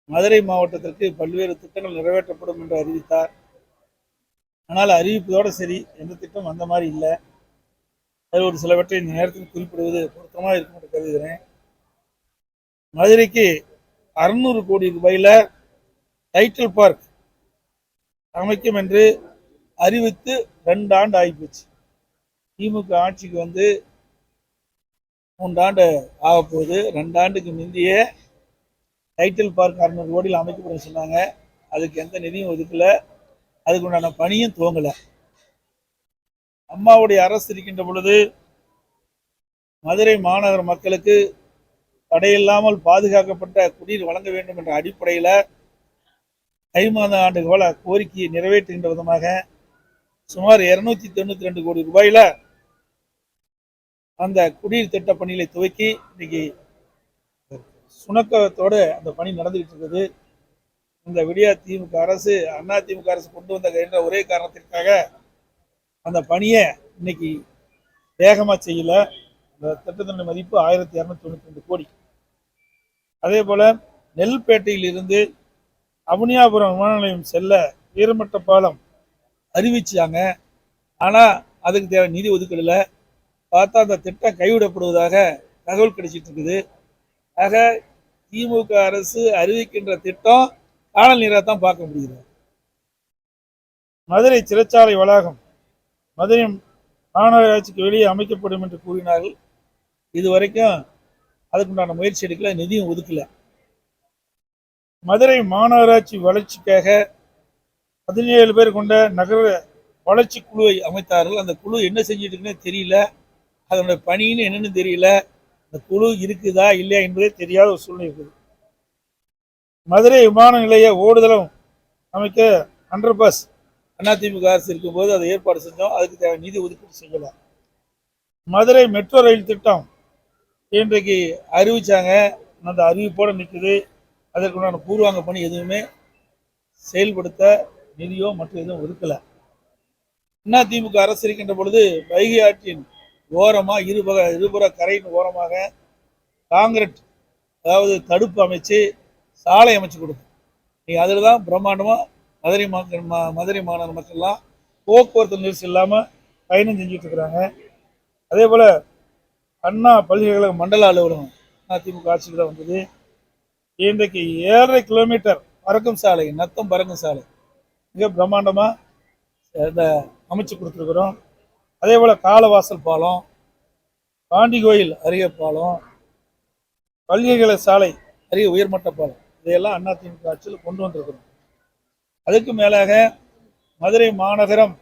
மதுரை மாவட்டத்திற்கு பல்வேறு திட்டங்கள் நிறைவேற்றப்படும் என்று அறிவித்தார். ஆனால் அறிவிப்பதோடு சரி, எந்த திட்டம் அந்த மாதிரி இல்லை. அது ஒரு சிலவற்றை இந்த நேரத்தில் குறிப்பிடுவது பொருத்தமாக இருக்கும் என்று கருதுகிறேன். மதுரைக்கு 600 கோடி ரூபாயில டைட்டில் பார்க் அமைக்கும் என்று அறிவித்து 2 ஆண்டு ஆகிப்போச்சு. திமுக ஆட்சிக்கு வந்து 3 ஆண்டு ஆகப்போகுது. 2 ஆண்டுக்கு முந்தைய டைட்டில் பார்க் 600 கோடியில் அமைக்கப்படும் சொன்னாங்க. அதுக்கு எந்த நிதியும் ஒதுக்கல, அதுக்கு உண்டான பணியும் துவங்கல. அம்மாவுடைய அரசு இருக்கின்ற பொழுது மதுரை மாநகர மக்களுக்கு தடையில்லாமல் பாதுகாக்கப்பட்ட குடிநீர் வழங்க வேண்டும் என்ற அடிப்படையில் 50 ஆண்டு கால கோரிக்கையை நிறைவேற்றுகின்ற விதமாக சுமார் 292 கோடி ரூபாயில அந்த குடிநீர் திட்ட பணிகளை துவக்கி இன்னைக்கு சுணக்கத்தோடு அந்த பணி நடந்துகிட்டு இருக்குது. இந்த விடியா திமுக அரசு, அண்ணா திமுக அரசு கொண்டு வந்த என்ற ஒரே காரணத்திற்காக அந்த பணியை இன்னைக்கு வேகமாக செய்யல. இந்த திட்டத்தினுடைய மதிப்பு 1292 கோடி. அதே போல நெல்பேட்டையில் இருந்து அவனியாபுரம் விமான நிலையம் செல்ல உயர்மட்ட பாலம் அறிவிச்சாங்க. ஆனால் அதுக்கு தேவை நிதி ஒதுக்கல. பார்த்தா அந்த திட்டம் கைவிடப்படுவதாக தகவல் கிடைச்சிட்டு இருக்குது. ஆக திமுக அரசு அறிவிக்கின்ற திட்டம் காணல் நீராக தான் பார்க்க முடியுது. மதுரை சிறைச்சாலை வளாகம் மதுரை மாநகராட்சிக்கு வெளியே அமைக்கப்படும் என்று கூறினார்கள். இதுவரைக்கும் அதுக்குண்டான முயற்சி எடுக்கல, நிதியும் ஒதுக்கல. மதுரை மாநகராட்சி வளர்ச்சிக்காக 17 பேர் கொண்ட நகர வளர்ச்சி குழுவை அமைத்தார்கள். அந்த குழு என்ன செஞ்சிட்டு இருக்குன்னு தெரியல, அதனுடைய பணின்னு என்னன்னு தெரியல, அந்த குழு இருக்குதா இல்லையா என்பதே தெரியாத ஒரு சூழ்நிலை இருக்குது. மதுரை விமான நிலைய ஓடுதளம் அமைக்க அண்டர் பாஸ் அதிமுக அரசு இருக்கும்போது அதை ஏற்பாடு செஞ்சோம். அதுக்கு தேவை நிதி ஒதுக்கீடு செய்யல. மதுரை மெட்ரோ ரயில் திட்டம் இன்றைக்கு அறிவிச்சாங்க. அந்த அறிவிப்போடு நிற்குது. அதற்குண்டான பூர்வாங்க பணி எதுவுமே செயல்படுத்த நிதியோ மற்றும் எதுவும் ஒதுக்கல. அதிமுக அரசு இருக்கின்ற பொழுது வைகை ஆற்றின் ஓரமாக இருபுற கரையின் ஓரமாக காங்கிரீட், அதாவது தடுப்பு அமைச்சு சாலை அமைச்சு கொடுக்கும். நீங்கள் அதில் தான் பிரம்மாண்டமாக மதுரை மாநகர மக்கள்லாம் போக்குவரத்து நெரிசல் இல்லாமல் பயணம் செஞ்சுட்டு இருக்கிறாங்க. அதே போல் அண்ணா பல்கலைக்கழக மண்டல அலுவலகம் அதிமுக ஆட்சிக்கு தான் வந்தது. இன்றைக்கு 7.5 கிலோமீட்டர் பறக்கும் சாலை, நத்தம் பறக்கும் சாலை மிக பிரம்மாண்டமாக அமைச்சு கொடுத்துருக்குறோம். அதே போல் காலவாசல் பாலம், பாண்டி கோயில் அருகே பாலம், பல்கலைக்கழக சாலை அருகே உயர்மட்ட பாலம், இதையெல்லாம் அதிமுக ஆட்சியில் கொண்டு வந்திருக்கிறோம். அதுக்கு மேலாக மதுரை மாநகரம்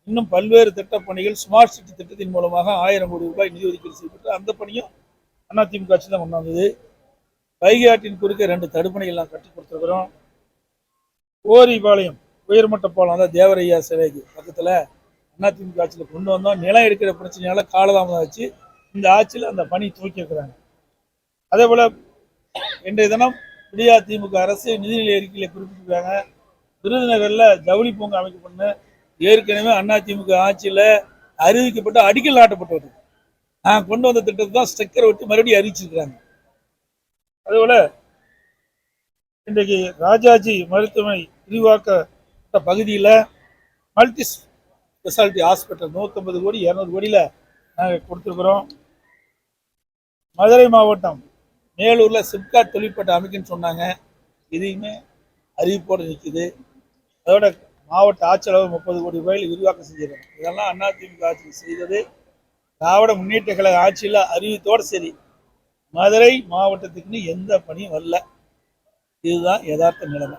இன்னும் பல்வேறு திட்டப்பணிகள் ஸ்மார்ட் சிட்டி திட்டத்தின் மூலமாக 1000 கோடி ரூபாய் நிதி ஒதுக்கீடு செய்யப்பட்டு அந்த பணியும் அதிமுக ஆட்சி தான் கொண்டு வந்தது. வைகை ஆற்றின் குறுக்கே 2 தடுப்பணைகள்லாம் கட்டி கொடுத்துருக்குறோம். ஓரிபாளையம் உயர்மட்ட பாலம், அதாவது தேவரையா சிலைக்கு பக்கத்தில் அதிமுக ஆட்சியில் கொண்டு வந்தோம். நிலம் எடுக்கிற பிரச்சனையால காலதாமதம் ஆச்சு. இந்த ஆட்சியில் அந்த பணி துவக்கியிருக்கிறாங்க. அதே போல் இன்றைய தினம் விடியா திமுக அரசு நிதிநிலை அறிக்கையில் குறிப்பிட்டிருக்காங்க. விருதுநகரில் ஜவுளி பூங்கா அமைக்கப்பட்டு ஏற்கனவே அதிமுக ஆட்சியில் அறிவிக்கப்பட்டு அடிக்கல் நாட்டப்பட்டது. கொண்டு வந்த திட்டத்தை தான் ஸ்டிக்கர் விட்டு மறுபடியும் அறிவிச்சிருக்கிறாங்க. அதேபோல இன்றைக்கு ராஜாஜி மருத்துவமனை விரிவாக்க பகுதியில் மல்டி ஸ்பெஷாலிட்டி ஹாஸ்பிட்டல் 150 கோடி 200 கோடியில் நாங்கள் கொடுத்துருக்குறோம். மதுரை மாவட்டம் மேலூரில் சிப்காட் தொழிற்பேட்டை அமைக்குன்னு சொன்னாங்க. இதையுமே அறிவிப்போடு நிற்குது. அதோட மாவட்ட ஆட்சியளவு 30 கோடி ரூபாயில் விரிவாக்கம் செஞ்சிருக்காங்க. இதெல்லாம் அதிமுக ஆட்சி செய்தது. திராவிட முன்னேற்ற கழக ஆட்சியில் அறிவித்தோடு சரி, மதுரை மாவட்டத்துக்குன்னு எந்த பணியும் வரல. இதுதான் யதார்த்த நிலைமை.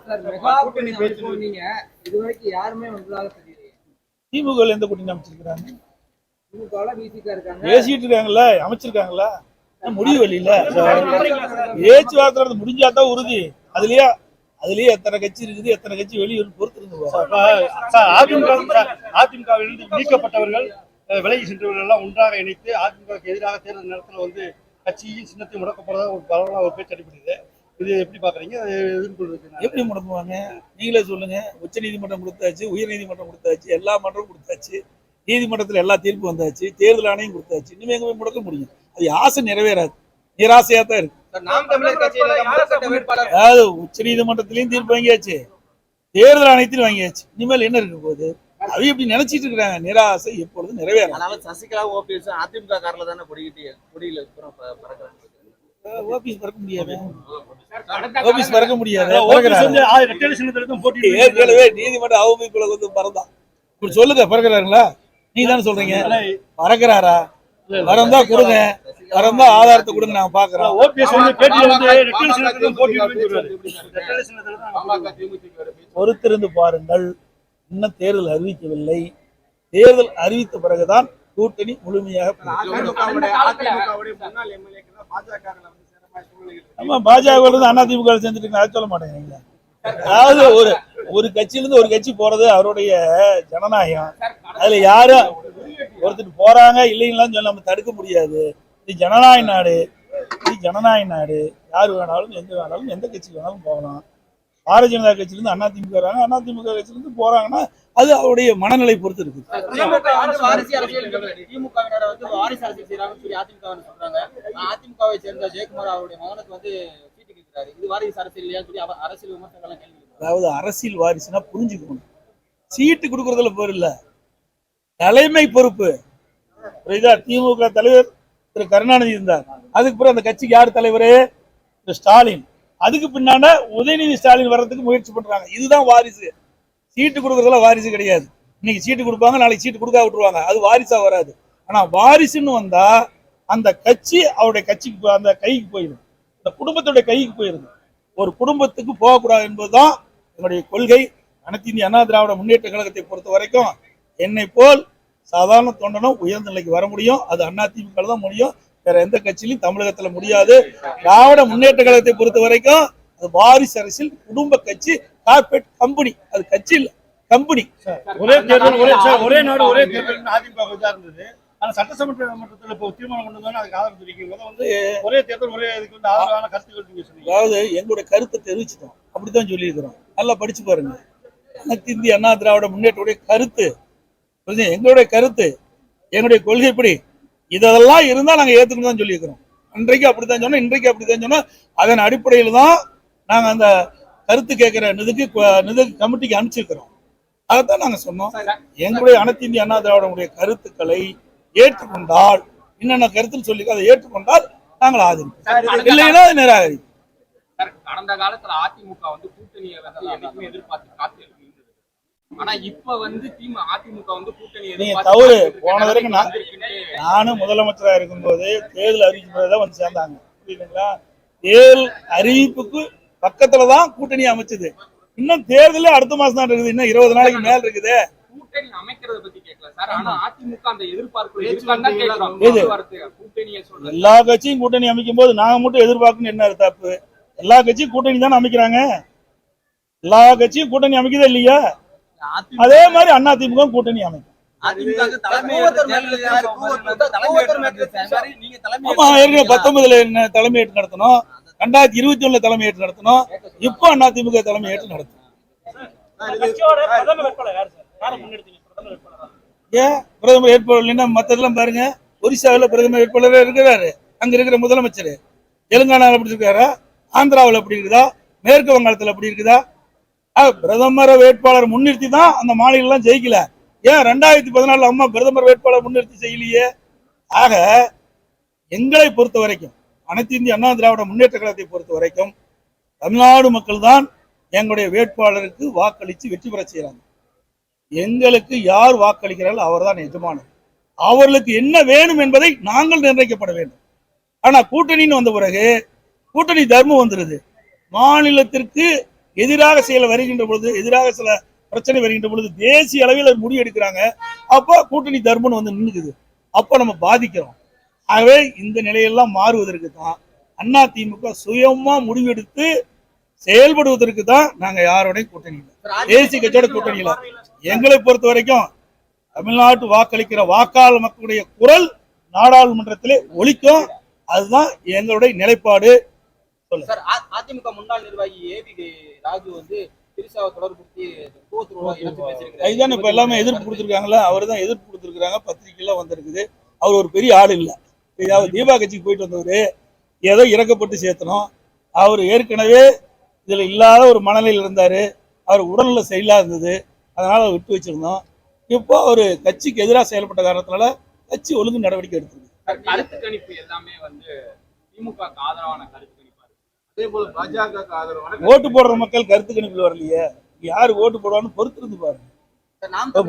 திமுக எந்த கூட்டணி அமைச்சிருக்கிறாங்க? பேசிட்டு இருக்காங்கல்ல, அமைச்சிருக்காங்களா? முடிவு இல்ல, பேச்சுவார்த்தை முடிஞ்சாதான் உறுதி. அதுலயே எத்தனை கட்சி இருக்குது, எத்தனை கட்சி வெளியே பொறுத்து இருந்து. அதிமுகவிலிருந்து நீக்கப்பட்டவர்கள், விலகி சென்றவர்கள் எல்லாம் ஒன்றாக இணைத்து அதிமுகவுக்கு எதிராக தேர்தல் நேரத்தில் வந்து கட்சியின் சின்னத்தை முடக்கப்படுறதா ஒரு பரவலாக ஒரு பேச்சு அடிப்படுது. இது எப்படி பாக்குறீங்க? எப்படி முடக்குவாங்க? நீங்களே சொல்லுங்க. உச்ச நீதிமன்றம் கொடுத்தாச்சு, உயர் நீதிமன்றம் கொடுத்தாச்சு, எல்லா மன்றமும் கொடுத்தாச்சு, நீதிமன்றத்தில் எல்லா தீர்ப்பு வந்தாச்சு, தேர்தல் ஆணையம் கொடுத்தாச்சு. இன்னும் எங்க போய் முடக்க முடியும்? அது ஆசை நிறைவேறாது, நிராசையா தான் இருக்கு. அதாவது உச்ச நீதிமன்றத்திலையும் தீர்ப்பு வாங்கியாச்சு, தேர்தல் ஆணையத்தில் வாங்கியாச்சு. இனிமேல் என்ன இருக்க போகுது? அது எப்படி நினைச்சிட்டு இருக்காங்க. நிராசை எப்பொழுது நிறைவேறும். சசிகலா ஓபிஎஸ் அதிமுக காரில் தானே கொடியில ஓபிஎஸ் பறக்க முடியாது. ஓபிஎஸ் பறக்க முடியாது. ஏற்கனவே நீதிமன்ற அவமதிப்புல வந்து பறந்தான். இப்படி சொல்லுங்க, பறக்கிறாருங்களா? நீங்க தானே சொல்றீங்க. பறக்கிறாரா? வரந்தா கொடுங்க, வரந்தா ஆதாரத்தை கொடுங்க, நாங்க பாக்குறோம். பொறுத்திருந்து பாருங்கள். இன்னும் தேர்தல் அறிவிக்கவில்லை. தேர்தல் அறிவித்த பிறகுதான் கூட்டணி முழுமையாக. ஆமா, பாஜக அதிமுக செஞ்சுட்டு அதை சொல்ல மாட்டேங்கிறீங்களா? அதாவது ஒரு கட்சியிலிருந்து ஒரு கட்சி போறது அவருடைய ஜனநாயகம். அதுல யாரும் ஒருத்தர் போறாங்க இல்லைங்களான்னு சொல்ல நம்ம தடுக்க முடியாது. இது ஜனநாயக நாடு. இது ஜனநாயக நாடு. யாரு வேணாலும் எங்க வேணாலும் எந்த கட்சிக்கு வேணாலும் போகலாம். பாரதிய ஜனதா கட்சியிலிருந்து அதிமுக வராங்க, அதிமுக கட்சியிலிருந்து போறாங்கன்னா அது அவருடைய மனநிலை பொறுத்து இருக்கு. அதிமுகவை சேர்ந்த ஜெயக்குமார் அவருடைய மகனுக்கு வந்து சீட்டு கேட்கிறாரு. இது வாரிசு அரசியல் இல்லையா சொல்லி அரசியல் விமர்சனங்கள் கேள்வி. அதாவது அரசியல் வாரிசுனா புரிஞ்சுக்கணும். சீட்டு கொடுக்கறதுல பொருள் இல்ல, தலைமை பொறுப்பு. திமுக தலைவர் திரு கருணாநிதி இருந்தார். அதுக்கு பிறகு அந்த கட்சிக்கு யார் தலைவர்? திரு ஸ்டாலின். அதுக்கு பின்னால உதயநிதி ஸ்டாலின் வர்றதுக்கு முயற்சி பண்றாங்க. இதுதான் வாரிசு. சீட்டு கொடுக்கறதுல வாரிசு கிடையாது. இன்னைக்கு சீட்டு கொடுப்பாங்க, நாளைக்கு சீட்டு கொடுக்க விட்டுருவாங்க. அது வாரிசா வராது. ஆனா வாரிசுன்னு வந்தா அந்த கட்சி அவருடைய கட்சிக்கு அந்த கைக்கு போயிடும், இந்த குடும்பத்துடைய கைக்கு போயிருது. ஒரு குடும்பத்துக்கு போகக்கூடாது என்பதுதான் என்னுடைய கொள்கை. அனைத்து இந்திய அண்ணா திராவிட முன்னேற்ற கழகத்தை பொறுத்த வரைக்கும் என்னை போல் சாதாரண தொண்டனும் உயர்ந்த நிலைக்கு வர முடியும். அது அதிமுக தான் முடியும், வேற எந்த கட்சியிலும் தமிழகத்துல முடியாது. திராவிட முன்னேற்ற கழகத்தை பொறுத்த வரைக்கும் அது வாரிசு அரசியல், குடும்ப கட்சி, கார்பரேட் கம்பெனி. அது கட்சி இல்ல, கம்பெனி. ஒரே தேர்தல், ஒரே நாடு, ஒரே தேர்தல் அதிமுக இருந்தது. ஆனா சட்டசபை தீர்மானம் கொண்டு வந்து அதுக்கு ஆதரவு தெரிவிக்கும் ஒரே தேர்தல் ஒரே இதுக்கு வந்து ஆதரவான கருத்துக்கள். அதாவது எங்களுடைய கருத்தை தெரிவிச்சிட்டோம், அப்படித்தான் சொல்லியிருக்கிறோம். நல்லா படிச்சு பாருங்க. அனைத்து இந்திய அண்ணா திராவிட முன்னேற்ற கருத்து, எங்களுடைய கருத்து, எங்களுடைய கொள்கை இப்படி இதெல்லாம் இருந்தா நாங்க ஏத்துக்கணும் தான் சொல்லியிருக்கிறோம். அன்றைக்கு அப்படித்தான் சொன்னோம், இன்றைக்கு அப்படித்தான் சொன்னோம். அதன் அடிப்படையில் தான் நாங்க அந்த கருத்து கேட்கிற நிதிக்கு கமிட்டிக்கு அனுப்பிச்சிருக்கிறோம். அதைத்தான் நாங்க சொன்னோம். எங்களுடைய அனைத்து இந்திய அண்ணா திராவிட கருத்துக்களை ஏற்றுக்கொண்டால், என்னென்ன கருத்துன்னு சொல்லி அதை ஏற்றுக்கொண்டால் நாங்கள் ஆதரிப்போம், இல்லைன்னா நிராகரிப்போம். கடந்த காலத்துல அதிமுக வந்து கூட்டணியை வந்து என்னைக்குமே எதிர்பார்த்து காத்து. ஆனா இப்ப வந்து அதிமுக வந்து கூட்டணி தவறு. போன வரைக்கும் நானும் முதலமைச்சரா இருக்கும்போது தேர்தல் அறிவிப்பு வந்து சேர்ந்தாங்க, புரியுதுங்களா? தேர்தல் அறிவிப்புக்கு பக்கத்துலதான் கூட்டணி அமைச்சது. இன்னும் தேர்தலே அடுத்த மாசம் தான் இருக்குது, இன்னும் 20 நாளைக்கு மேல இருக்குது. கூட்டணி அமைக்கிறத பத்தி கேட்கல சார். ஆனா அதிமுக அந்த எதிர்பார்ப்பு எல்லா கட்சியும் கூட்டணி அமைக்கும் போது நாங்க மட்டும் எதிர்பார்க்கணும் என்ன தப்பு? எல்லா கட்சியும் கூட்டணி தானே அமைக்கிறாங்க. எல்லா கட்சியும் கூட்டணி அமைக்கதே இல்லையா? அதே மாதிரி அதிமுக கூட்டணி அமைக்கும். ஆமா, ஏற்கனவே 19 என்ன தலைமையேற்று நடத்தணும், 2021 தலைமையேற்று நடத்தணும், இப்போ அதிமுக தலைமையேற்று நடத்தணும். ஏன் பிரதமர் வேட்பாளர் மத்ததெல்லாம் பாருங்க. ஒரிசாவில் பிரதமர் வேட்பாளர் இருக்கிறாரு, அங்க இருக்கிற முதலமைச்சர். தெலுங்கானாவில் அப்படி இருக்காரா? ஆந்திராவில் அப்படி இருக்குதா? மேற்கு வங்காளத்தில் அப்படி இருக்குதா? பிரதமர் வேட்பாளர் முன்னிறுத்தி தான் அந்த மாநிலம் எல்லாம் ஜெயிக்கல. ஏன் 2014 அம்மா பிரதமர் வேட்பாளர் முன்னிறுத்தி செய்யலையே? ஆக எங்களை பொறுத்த வரைக்கும், அனைத்து இந்திய அண்ணா திராவிட முன்னேற்ற கழகத்தை பொறுத்த வரைக்கும் தமிழ்நாடு மக்கள் தான் எங்களுடைய வேட்பாளருக்கு வாக்களித்து வெற்றி பெற செய்யறாங்க. எங்களுக்கு யார் வாக்களிக்கிறார்கள் அவர் தான் எஜமானர். அவர்களுக்கு என்ன வேணும் என்பதை நாங்கள் நிர்ணயிக்கப்பட வேண்டும். ஆனா கூட்டணின்னு வந்த பிறகு கூட்டணி தர்மம் வந்துருது. மாநிலத்திற்கு எதிராக செயல் வருகின்ற பொழுது, எதிராக சில பிரச்சனை வருகின்ற பொழுது தேசிய அளவில் முடிவு எடுக்கிறாங்க. அப்போ கூட்டணி தர்மம் வந்து நின்றுக்குது. அப்போ நம்ம பாதிக்கிறோம். ஆகவே இந்த நிலையெல்லாம் மாறுவதற்கு தான் அதிமுக சுயமா முடிவெடுத்து செயல்படுவதற்கு தான் நாங்க யாரோடையும் கூட்டணி இல்லை, தேசிய கட்சியோட கூட்டணி இல்லை. எங்களை பொறுத்த வரைக்கும் தமிழ்நாட்டு வாக்களிக்கிற வாக்காளர் மக்களுடைய குரல் நாடாளுமன்றத்திலே ஒலிக்கும். அதுதான் எங்களுடைய நிலைப்பாடு. அதிமுக முன்னாள் நிர்வாகி ஏவி ராஜு வந்து அதுதான் இப்ப எல்லாமே எதிர்ப்பு கொடுத்துருக்காங்களா? அவர் தான் எதிர்ப்பு கொடுத்துருக்காங்க, பத்திரிகைலாம் வந்திருக்குது. அவர் ஒரு பெரிய ஆள் இல்லை. தீபா கட்சிக்கு போயிட்டு வந்தவரு ஏதோ இறக்கப்பட்டு சேர்த்தணும். அவர் ஏற்கனவே இதில் இல்லாத ஒரு மனநிலையில் இருந்தார். அவர் உடல்நல சரியில்லாத இருந்தது, அதனால் அவர் விட்டு வச்சிருந்தோம். இப்போ அவர் கட்சிக்கு எதிராக செயல்பட்ட காரணத்தினால கட்சி ஒழுங்கு நடவடிக்கை எடுத்தது. கருத்து கணிப்பு எல்லாமே வந்து திமுக ஆதரவான கருத்து கணிப்பா இருக்கு. அதே போல பாஜக ஆதரவான ஓட்டு போடுற மக்கள் கருத்து கணிப்பில் வரலையே, யாரு ஓட்டு போடுவான்னு பொறுத்திருந்து பாருங்க.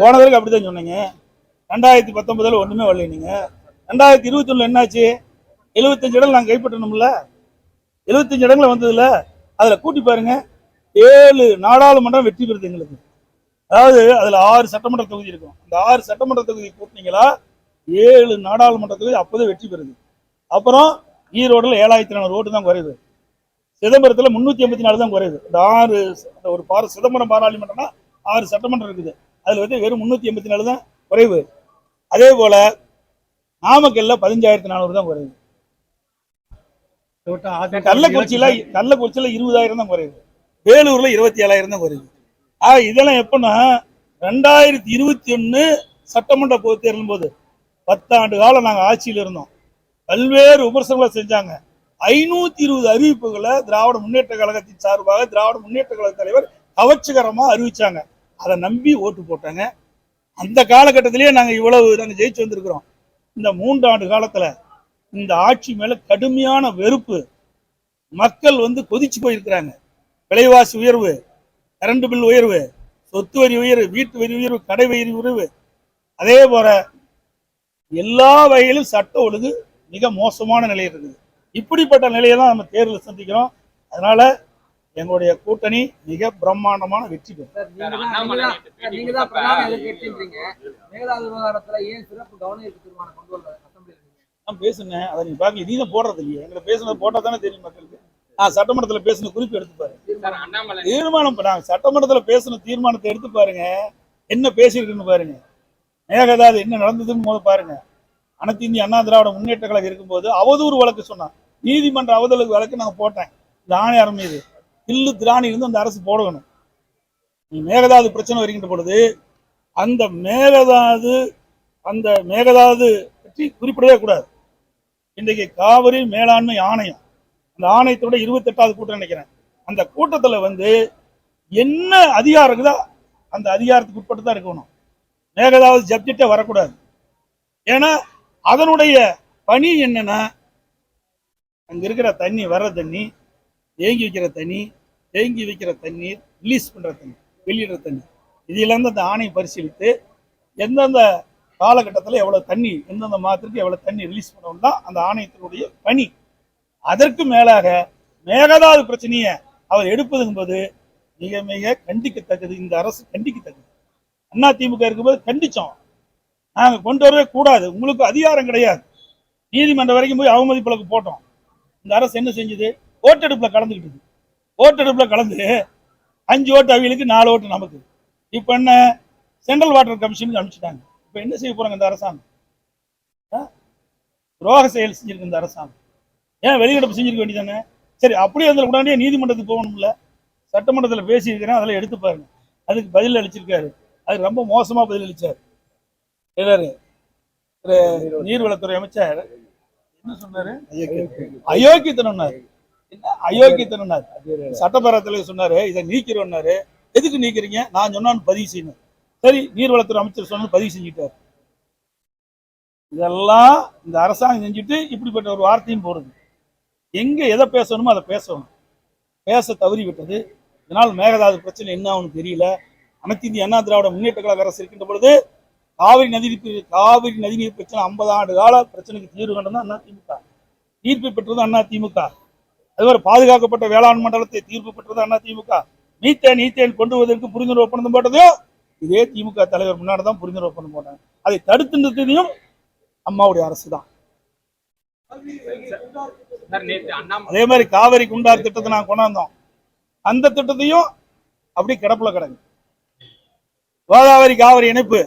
போன தடவை அப்படிதான் சொன்னீங்க. 2019 ஒண்ணுமே வரல. நீங்க 2021 என்னாச்சு? 75 இடங்கள் நாங்க கைப்பற்றணும்ல. 75 இடங்கள் வந்ததுல அதுல கூட்டி பாருங்க, 7 நாடாளுமன்றம் வெற்றி பெறுது எங்களுக்கு. அதாவது அதுல 6 சட்டமன்ற தொகுதி இருக்கும். அந்த 6 சட்டமன்ற தொகுதி கூட்டினீங்களா 7 நாடாளுமன்ற தொகுதி அப்போதான் வெற்றி பெறுது. அப்புறம் ஈரோடுல 7400 ஓட்டு தான் குறையுது. சிதம்பரத்துல 384 தான் குறையுது. இந்த 6 ஒரு சிதம்பரம் பாராளுமன்றம்னா 6 சட்டமன்றம் இருக்குது, அதுல வந்து வெறும் 384 தான் குறைவு. அதே போல நாமக்கல்ல 15,400 தான் குறையுது. கள்ளக்குறிச்சியில 20,000 தான் குறையுது. வேலூர்ல 27,000 தான் குறையுது. இதெல்லாம் எப்பன்னா 2021 சட்டமன்ற பொதுத் தேர்தலும் போது 10 ஆண்டு காலம் நாங்க ஆட்சியில் இருந்தோம். பல்வேறு விமர்சனங்களை செஞ்சாங்க. 520 அறிவிப்புகளை திராவிட முன்னேற்ற கழகத்தின் சார்பாக திராவிட முன்னேற்ற கழக தலைவர் கவர்ச்சிகரமா அறிவிச்சாங்க. அதை நம்பி ஓட்டு போட்டாங்க. அந்த காலகட்டத்திலேயே நாங்க நாங்க ஜெயிச்சு வந்திருக்கிறோம். இந்த 3 ஆண்டு காலத்துல இந்த ஆட்சி மேல கடுமையான வெறுப்பு, மக்கள் வந்து கொதிச்சு போயிருக்கிறாங்க. விலைவாசி உயர்வு, கரண்ட் பில் உயர்வு, சொத்து வரி உயர்வு, வீட்டு வரி உயர்வு, கடை வரி உயர்வு, அதே போல எல்லா வகையிலும் சட்ட ஒழுங்கு மிக மோசமான நிலை இருக்குது. இப்படிப்பட்ட நிலையை தான் நம்ம தேர்தல் சந்திக்கிறோம். அதனால எங்களுடைய கூட்டணி மிக பிரம்மாண்டமான வெற்றி பெறும். நான் பேசுனேன், அதை நீங்க பாக்கல, நீ தான் போடுறது இல்லையா? எங்களை பேசுனது போட்டா தானே தெரியும் மக்களுக்கு. சட்டமன்றத்துல பேசின குறிப்பு எடுத்து பாருங்க. தீர்மானம் நாங்க சட்டமன்றத்துல பேசின தீர்மானத்தை எடுத்து பாருங்க, என்ன பேசியிருக்குன்னு பாருங்க. மேகதாது என்ன நடந்ததுன்னு போது பாருங்க. அனைத்து இந்திய அண்ணா திராவிட முன்னேற்ற கழகம் இருக்கும்போது அவதூறு வழக்கு சொன்னான். நீதிமன்ற அவதூறு வழக்கு நாங்க போட்டேன். இந்த ஆணையாளர் மீது தில்லு திராணி இருந்து அந்த அரசு போடணும். மேகதாது பிரச்சனை வருகின்ற பொழுது அந்த மேகதாது பற்றி குறிப்பிடவே கூடாது. இன்றைக்கு காவிரி மேலாண்மை ஆணையம், அந்த ஆணையத்தோட 28வது கூட்டம் நினைக்கிறேன். அந்த கூட்டத்துல வந்து என்ன அதிகாரம் இருக்குதோ அந்த அதிகாரத்துக்கு உட்பட்டு தான் இருக்கணும். மேகதாது சப்ஜெக்டே வரக்கூடாது. ஏன்னா அதனுடைய பணி என்னன்னா, அங்க இருக்கிற தண்ணி, வர்ற தண்ணி, தேங்கி வைக்கிற தண்ணி, தேங்கி வைக்கிற தண்ணீர், ரிலீஸ் பண்ற தண்ணி, வெளியிடுற தண்ணி, இதில அந்த ஆணையம் பரிசீலித்து எந்தெந்த காலகட்டத்தில் எவ்வளவு தண்ணி, எந்தெந்த மாதத்திற்கு எவ்வளவு தண்ணி ரிலீஸ் பண்ணணும் தான் அந்த ஆணையத்தினுடைய பணி. அதற்கு மேலாக மேகதாது பிரச்சனையை அவர் எடுப்பதுங்கும்போது மிக மிக கண்டிக்கத்தக்கது. இந்த அரசு கண்டிக்கத்தக்கது. அண்ணா திமுக இருக்கும்போது கண்டிச்சோம். நாங்க கொண்டு வரவே கூடாது, உங்களுக்கு அதிகாரம் கிடையாது. நீதிமன்றம் வரைக்கும் போய் அவமதிப்புக்கு போட்டோம். இந்த அரசு என்ன செஞ்சது? ஓட்டெடுப்புல கலந்துக்கிட்டு, ஓட்டெடுப்புல கலந்து 5 ஓட்டு அவங்களுக்கு, 4 ஓட்டு நமக்கு. இப்ப என்ன, சென்ட்ரல் வாட்டர் கமிஷனுக்கு அனுப்பிச்சிட்டாங்க. இப்ப என்ன செய்ய போறாங்க இந்த அரசாங்கம்? துரோக செயல் செஞ்சிருக்கு இந்த அரசாங்கம். ஏன் வெளியிடப்பு செஞ்சிருக்க வேண்டியதானே? சரி, அப்படியே அதில் உடனே நீதிமன்றத்துக்கு போகணும்ல. சட்டமன்றத்தில் பேசியிருக்கிறேன், அதெல்லாம் எடுத்து பாருங்க. அதுக்கு பதில் அளிச்சிருக்காரு. அது ரொம்ப மோசமா பதில் அளிச்சார். நீர்வளத்துறை அமைச்சர் என்ன சொன்னாரு? அயோக்கியத்தனாரு. என்ன அயோக்கியத்தனாரு? சட்டப்பேரவையில் சொன்னாரு, இதை நீக்கிறோம்னாரு. எதுக்கு நீக்கிறீங்க? நான் சொன்னான்னு பதிவு செய்யணும். சரி, நீர்வளத்துறை அமைச்சர் சொன்ன பதிவு செஞ்சுட்டாரு. இதெல்லாம் இந்த அரசாங்கம் செஞ்சுட்டு இப்படிப்பட்ட ஒரு வார்த்தையும் போடுது. எங்க எதை பேசணுமோ அதை பேசணும். பேச தவறி விட்டது. இதனால் மேகதாது பிரச்சனை என்ன ஆகும்னு தெரியல. அனைத்து இந்திய அண்ணா திராவிட முன்னேற்ற கழக அரசு இருக்கின்ற பொழுது காவிரி நதிநீர் பிரச்சனை 50 ஆண்டு கால பிரச்சனைக்கு தீர்வு கண்டது அண்ணா திமுக. தீர்ப்பு பெற்றது அண்ணா திமுக. அதுவரை பாதுகாக்கப்பட்ட வேளாண் மண்டலத்தை தீர்ப்பு பெற்றது அண்ணா திமுக. நீத்தேன் கொண்டு வருவதற்கு புரிந்துணர்வு ஒப்பந்தம் போட்டதையும் இதே திமுக தலைவர் முன்னாடி தான் புரிந்துணர்வு ஒப்பந்தம் போட்டாங்க. அதை தடுத்து நிறுத்தியதையும் அம்மாவுடைய அரசு தான். அதே மாதிரி காவிரி குண்டார் திட்டத்தை நான் கொண்டாந்தோம். அந்த திட்டத்தையும் அப்படி கிடப்புல கிடக்கு. கோதாவரி காவிரி இணைப்பு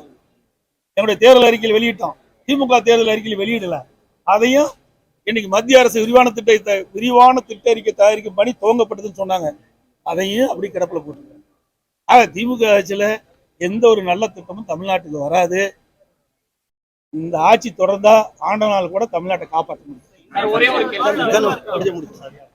என்னுடைய தேர்தல் அறிக்கையில் வெளியிட்டோம். திமுக தேர்தல் அறிக்கையில் வெளியிடல. அதையும் இன்னைக்கு மத்திய அரசு விரிவான திட்ட அறிக்கை தயாரிக்கும் பணி துவங்கப்பட்டதுன்னு சொன்னாங்க. அதையும் அப்படி கிடப்புல போட்டுருக்காங்க. ஆக திமுக ஆட்சியில எந்த ஒரு நல்ல திட்டமும் தமிழ்நாட்டுக்கு வராது. இந்த ஆட்சி தொடர்ந்தா ஆண்ட நாள் கூட தமிழ்நாட்டை காப்பாற்ற முடியும். ஒரே ஒரு கேள்வி. படிச்சு முடிச்சு